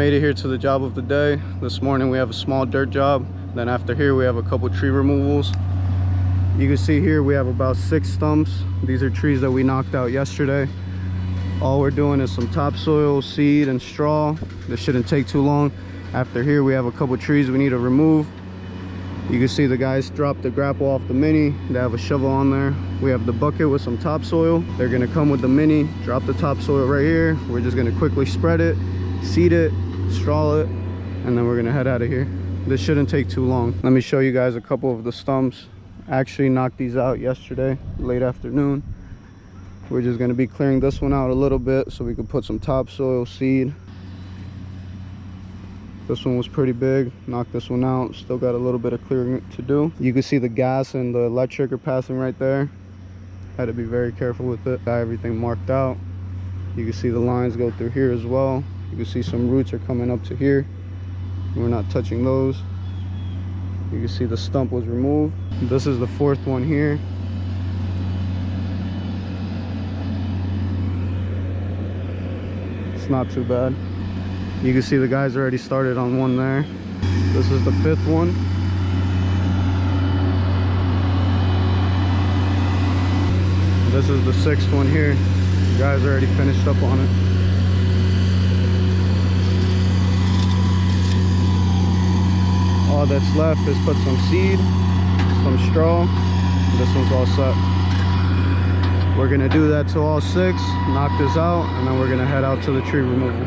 made it here to the job of the day. This morning we have a small dirt job. Then after here we have a couple tree removals. You can see here we have about 6 stumps. These are trees that we knocked out yesterday. All we're doing is some topsoil, seed, and straw. This shouldn't take too long. After here we have a couple trees we need to remove. You can see the guys dropped the grapple off the Mini. They have a shovel on there. We have the bucket with some topsoil. They're gonna come with the Mini, drop the topsoil right here. We're just gonna quickly spread it, seed it, straw it, and then we're gonna head out of here. This shouldn't take too long. Let me show you guys a couple of the stumps. Actually knocked these out yesterday, late afternoon. We're just gonna be clearing this one out a little bit so we can put some topsoil, seed. This one was pretty big, knocked this one out. Still got a little bit of clearing to do. You can see the gas and the electric are passing right there. Had to be very careful with it. Got everything marked out. You can see the lines go through here as well. You can see some roots are coming up to here. We're not touching those. You can see the stump was removed. This is the 4th one here. It's not too bad. You can see the guys already started on one there. This is the 5th one. This is the 6th one here. The guys already finished up on it. All that's left is put some seed, some straw. This one's all set. We're gonna do that to all 6, knock this out, and then we're gonna head out to the tree removal.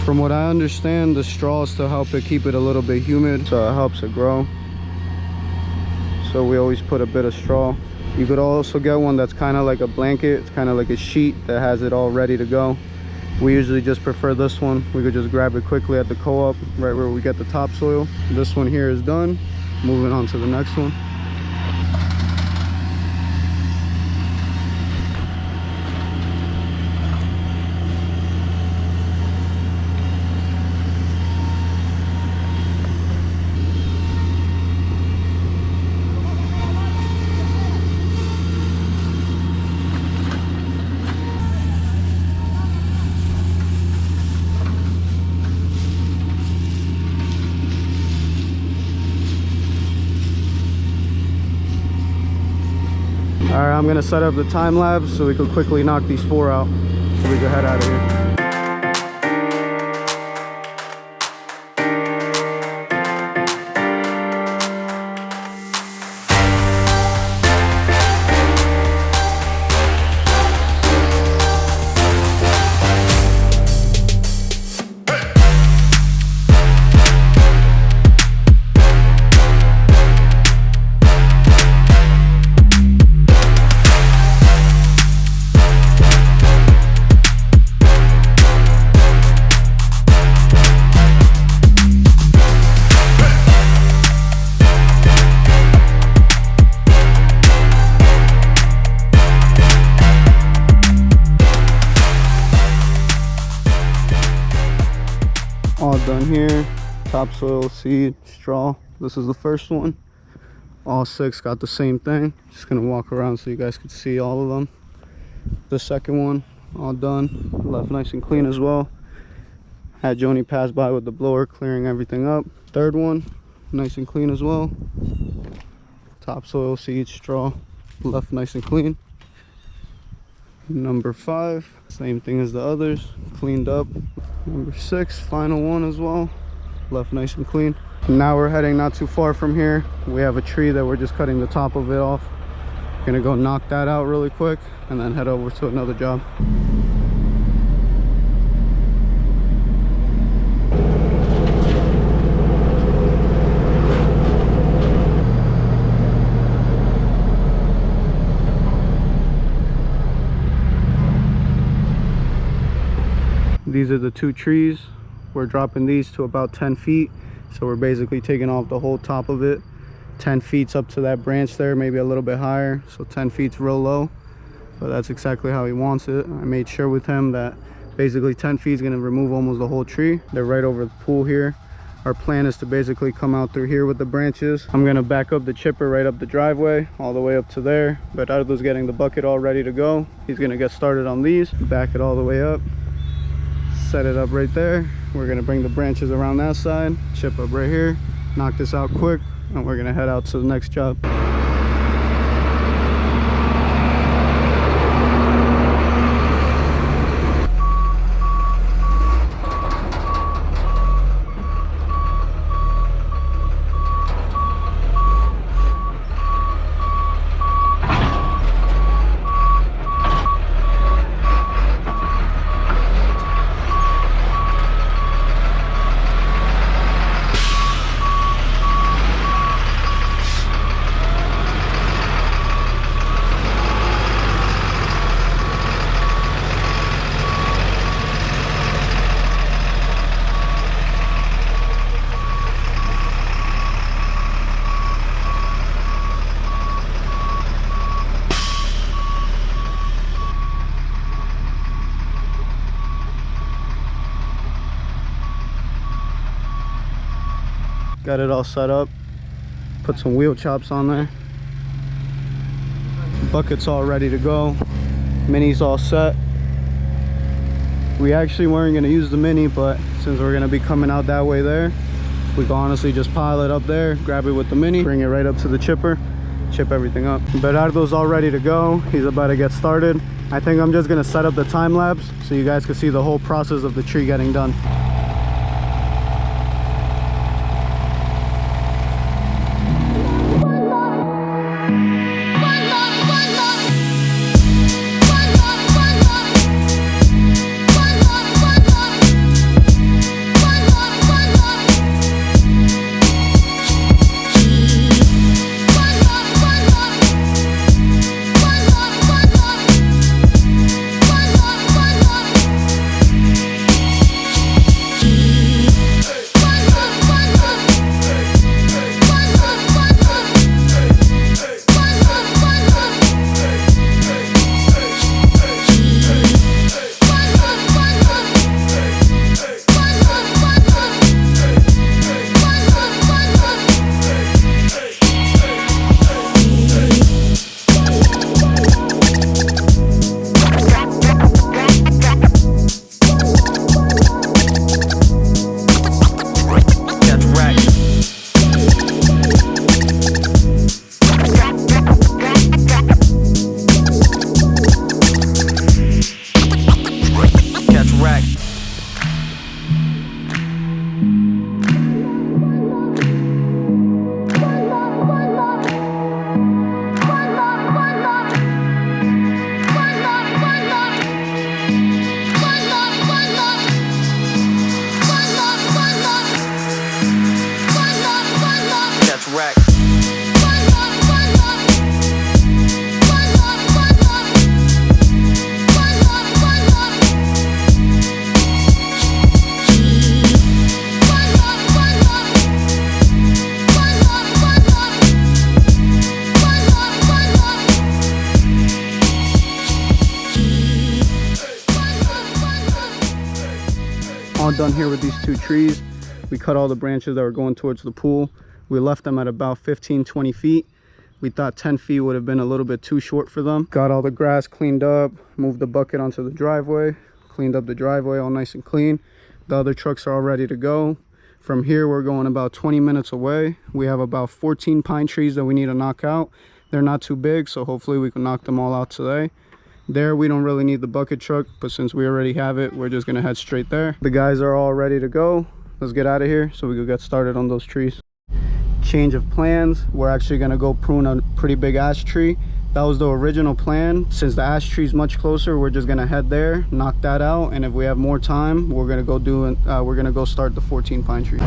From what I understand, the straw is to help it keep it a little bit humid, so it helps it grow. So we always put a bit of straw. You could also get one that's kind of like a blanket. It's kind of like a sheet that has it all ready to go. We usually just prefer this one. We could just grab it quickly at the co-op, right where we get the topsoil. This one here is done. Moving on to the next one. All right, I'm gonna set up the time lapse so we can quickly knock these 4 out so we can head out of here. All done here. Topsoil, seed, straw. This is the first one. All 6 got the same thing. Just gonna walk around so you guys can see all of them. The second one, all done. Left nice and clean as well. Had Joni pass by with the blower, clearing everything up. Third one, nice and clean as well. Topsoil, seed, straw. Left nice and clean. Number 5, same thing as the others, cleaned up. Number 6, final one as well, left nice and clean. Now we're heading not too far from here. We have a tree that we're just cutting the top of it off. Gonna go knock that out really quick and then head over to another job. These are the two trees. We're dropping these to about 10 feet. So we're basically taking off the whole top of it. 10 feet's up to that branch there, maybe a little bit higher. So 10 feet's real low, but that's exactly how he wants it. I made sure with him that basically 10 feet is gonna remove almost the whole tree. They're right over the pool here. Our plan is to basically come out through here with the branches. I'm gonna back up the chipper right up the driveway, all the way up to there. But Ardo's getting the bucket all ready to go. He's gonna get started on these, back it all the way up, set it up right there. We're gonna bring the branches around that side, chip up right here, knock this out quick, and we're gonna head out to the next job. Got it all set up. Put some wheel chops on there. Bucket's all ready to go. Mini's all set. We actually weren't gonna use the mini, but since we're gonna be coming out that way there, we can honestly just pile it up there, grab it with the mini, bring it right up to the chipper, chip everything up. Bernardo's all ready to go. He's about to get started. I think I'm just gonna set up the time lapse so you guys can see the whole process of the tree getting done. All done here with these two trees. We cut all the branches that were going towards the pool. We left them at about 15-20 feet. We thought 10 feet would have been a little bit too short for them. Got all the grass cleaned up, moved the bucket onto the driveway, cleaned up the driveway all nice and clean. The other trucks are all ready to go. From here we're going about 20 minutes away. We have about 14 pine trees that we need to knock out. They're not too big, so hopefully we can knock them all out today. There we don't really need the bucket truck, but since we already have it, we're just gonna head straight there. The guys are all ready to go. Let's get out of here so we can get started on those trees. Change of plans. We're actually gonna go prune a pretty big ash tree That was the original plan. Since the ash tree is much closer, we're just gonna head there, knock that out, and if we have more time, we're gonna go start the 14 pine tree.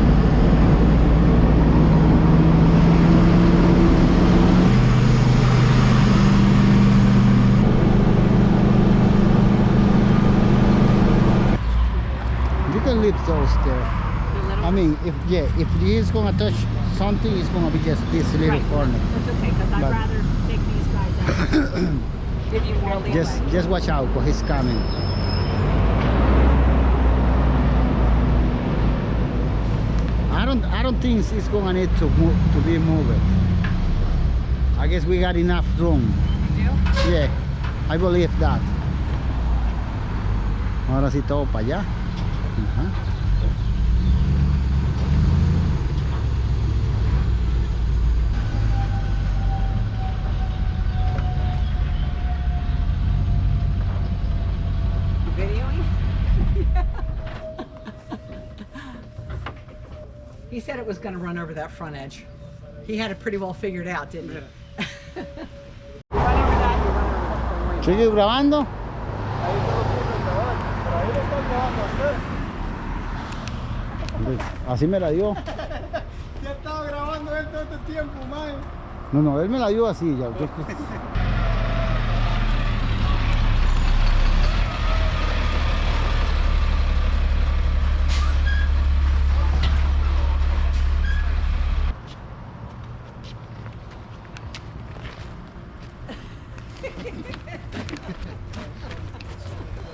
You can leave those there. I mean, if he's gonna touch something, it's gonna be just this little corner. That's okay, because I'd rather take these guys out. Give you more leeway. Just watch out, because he's coming. I don't think it's gonna need to be moved. I guess we got enough room. You do? Yeah, I believe that. Ahora sí todo para allá. Videoing? He said it was going to run over that front edge. He had it pretty well figured out, didn't he? You run over that, you run over that. Don't worry about it. ¿Sigue grabando? Así me la dio. Ya estaba grabando él todo este tiempo, man. No, él me la dio así ya.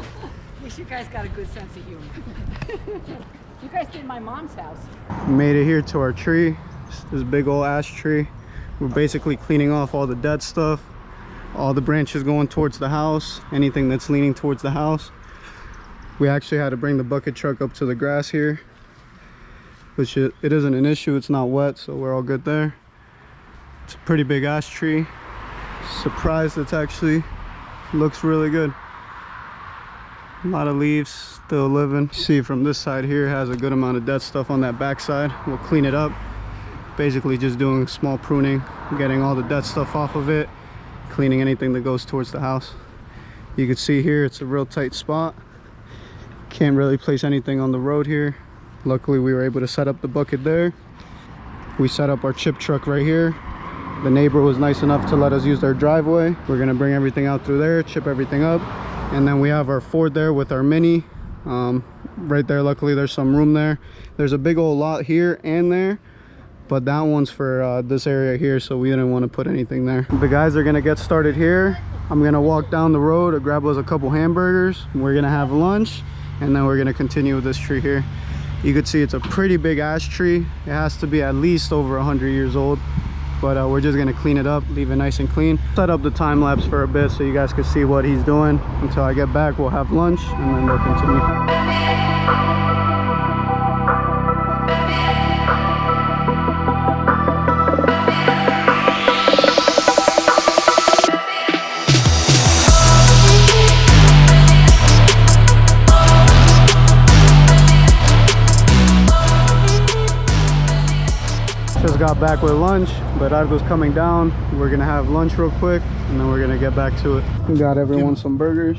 At least you guys got a good sense of humor. You guys did my mom's house. Made it here to our tree, this big old ash tree. We're basically cleaning off all the dead stuff, all the branches going towards the house, anything that's leaning towards the house. We actually had to bring the bucket truck up to the grass here, which it isn't an issue, it's not wet, so we're all good there. It's a pretty big ash tree. Surprised it's actually looks really good. A lot of leaves still living. See from this side here has a good amount of dead stuff on that back side. We'll clean it up, basically just doing small pruning, getting all the dead stuff off of it, cleaning anything that goes towards the house. You can see here it's a real tight spot. Can't really place anything on the road here. Luckily we were able to set up the bucket there. We set up our chip truck right here. The neighbor was nice enough to let us use their driveway. We're gonna bring everything out through there, chip everything up. And then we have our Ford there with our Mini. Right there, luckily there's some room there. There's a big old lot here and there, but that one's for this area here, so we didn't want to put anything there. The guys are gonna get started here. I'm gonna walk down the road to grab us a couple hamburgers. We're gonna have lunch, and then we're gonna continue with this tree here. You can see it's a pretty big ash tree. It has to be at least over 100 years old. But we're just gonna clean it up, leave it nice and clean. Set up the time lapse for a bit so you guys can see what he's doing. Until I get back, we'll have lunch and then we'll continue. Just got back with lunch, but Ardo's coming down. We're gonna have lunch real quick and then we're gonna get back to it. We got everyone some burgers.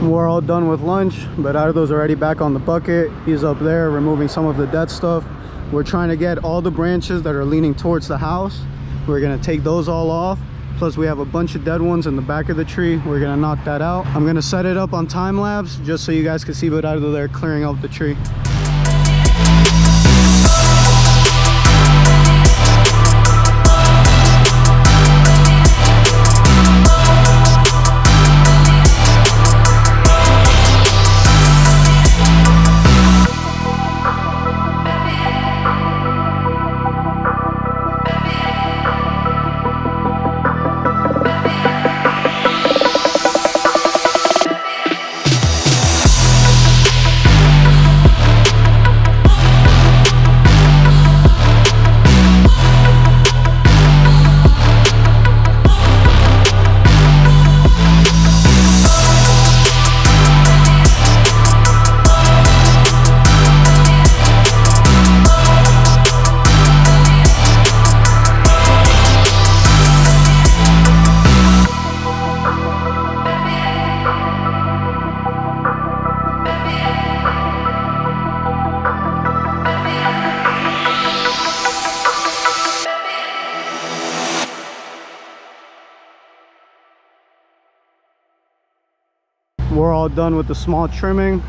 We're all done with lunch, but Ardo's already back on the bucket. He's up there removing some of the dead stuff. We're trying to get all the branches that are leaning towards the house. We're gonna take those all off. Plus we have a bunch of dead ones in the back of the tree. We're gonna knock that out. I'm gonna set it up on time lapse just so you guys can see what Ardo there clearing out the tree. We're all done with the small trimming.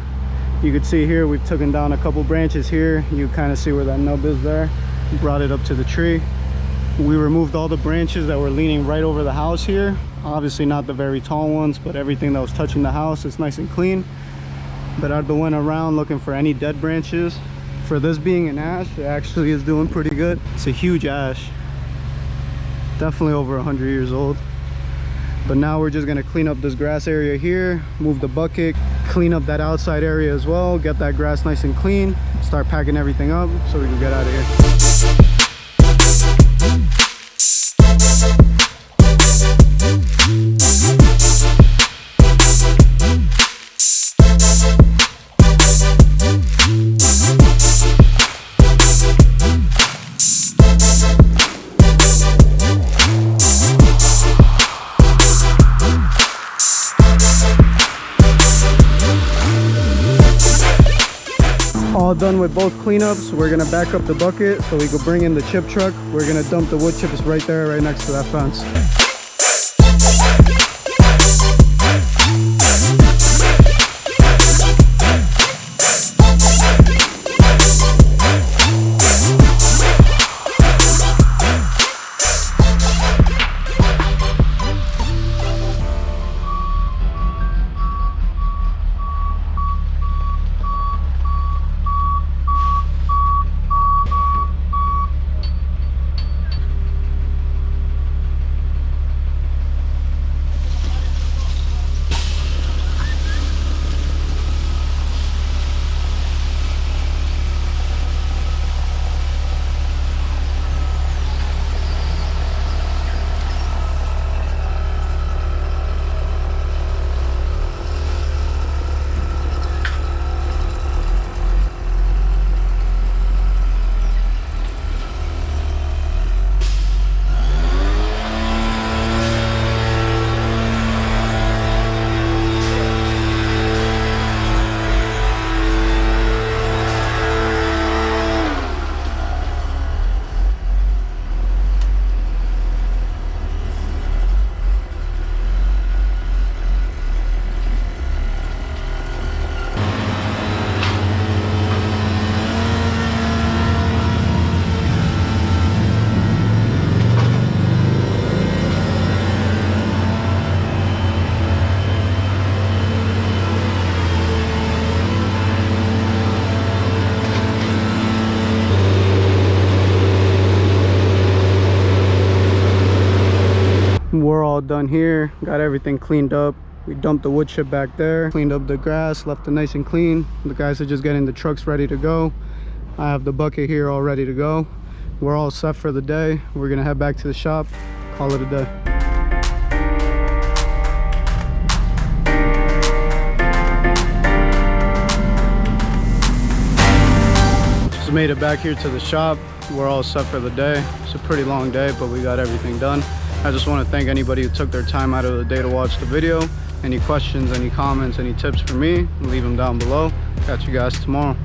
You can see here we've taken down a couple branches here. You kind of see where that nub is there. Brought it up to the tree. We removed all the branches that were leaning right over the house here. Obviously not the very tall ones, but everything that was touching the house is nice and clean. But I went around looking for any dead branches. For this being an ash, it actually is doing pretty good. It's a huge ash. Definitely over 100 years old. But now we're just gonna clean up this grass area here, move the bucket, clean up that outside area as well, get that grass nice and clean, start packing everything up so we can get out of here. All done with both cleanups. We're gonna back up the bucket so we can bring in the chip truck. We're gonna dump the wood chips right there, right next to that fence. We're all done here, got everything cleaned up. We dumped the wood chip back there, cleaned up the grass, left it nice and clean. The guys are just getting the trucks ready to go. I have the bucket here all ready to go. We're all set for the day. We're gonna head back to the shop, call it a day. Just made it back here to the shop. We're all set for the day. It's a pretty long day, but we got everything done. I just want to thank anybody who took their time out of the day to watch the video. Any questions, any comments, any tips for me, leave them down below. Catch you guys tomorrow.